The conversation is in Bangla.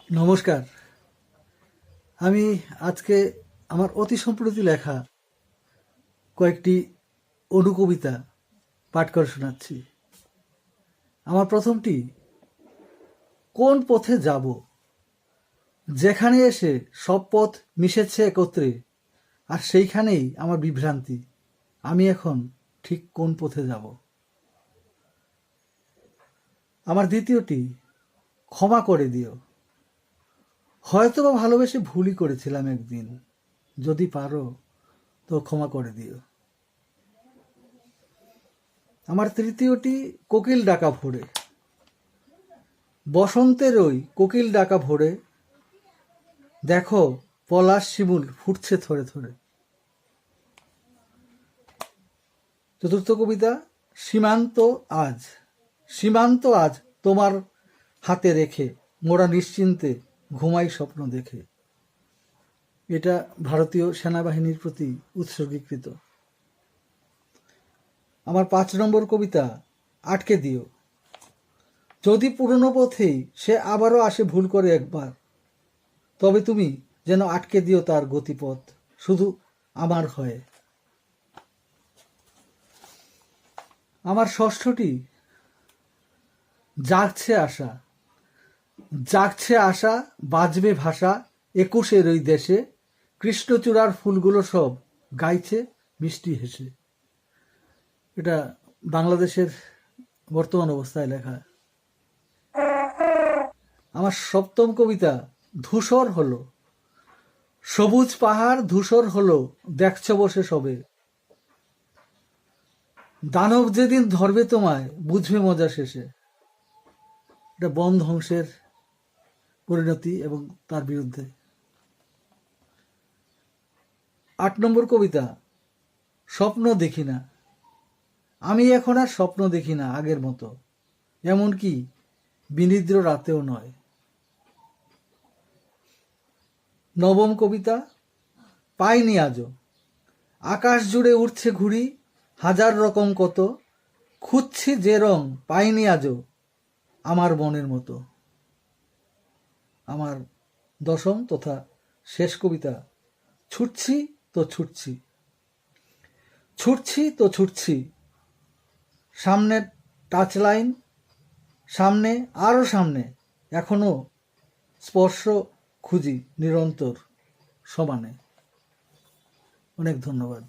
নমস্কার। আমি আজকে আমার অতি সম্প্রতি লেখা কয়েকটি অনুকবিতা পাঠ করে শোনাচ্ছি। আমার প্রথমটি, কোন পথে যাব, যেখানে এসে সব পথ মিশেছে একত্রে, আর সেইখানেই আমার বিভ্রান্তি, আমি এখন ঠিক কোন পথে যাব। আমার দ্বিতীয়টি, ক্ষমা করে দিও, হয়তোবা ভালোবেসে ভুলই করেছিলাম একদিন, যদি পারো তো ক্ষমা করে দিও। আমার তৃতীয়টি, কোকিল ডাকা ভোরে, বসন্তের ওই কোকিল ডাকা ভোরে, দেখো পলাশ শিমুল ফুটছে থরে থরে। চতুর্থ কবিতা, সীমান্ত আজ, সীমান্ত আজ তোমার হাতে রেখে, মোরা নিশ্চিন্তে ঘুমাই স্বপ্ন দেখে। এটা ভারতীয় সেনাবাহিনীর প্রতি উৎসর্গীকৃত। আমার 5 নম্বর কবিতা, আটকে দিও, যদি পুরনো পথেই সে আবারও আসে ভুল করে একবার, তবে তুমি যেন আটকে দিও তার গতিপথ, শুধু আমার হয়ে। আমার ষষ্ঠটি, জাগছে আশা, জাগছে আশা, বাজবে ভাষা, 21-এর ওই দেশে, কৃষ্ণচূড়ার ফুলগুলো সব গাইছে মিষ্টি হেসে। এটা বাংলাদেশের বর্তমান অবস্থায় লেখা। আমার সপ্তম কবিতা, ধূসর হলো, সবুজ পাহাড় ধূসর হলো, দেখছো বসে সবে, দানব যেদিন ধরবে তোমায় বুঝবে মজা শেষে। এটা বন ধ্বংসের পরিণতি এবং তার বিরুদ্ধে। 8 নম্বর কবিতা, স্বপ্ন দেখি না, আমি এখন আর স্বপ্ন দেখি না আগের মতো, এমনকি বিনিদ্র রাতেও নয়। নবম কবিতা, পাইনি আজও, আকাশ জুড়ে উঠছে ঘুড়ি, হাজার রকম কত, খুঁজছি যে রং পাইনি আজও আমার মনের মতো। আমার দশম তথা শেষ কবিতা, ছুটছি তো ছুটছি, ছুটছি তো ছুটছি, সামনে টাচ লাইন, সামনে আরো সামনে, এখনো স্পর্শ খুঁজি নিরন্তর সমানে। অনেক ধন্যবাদ।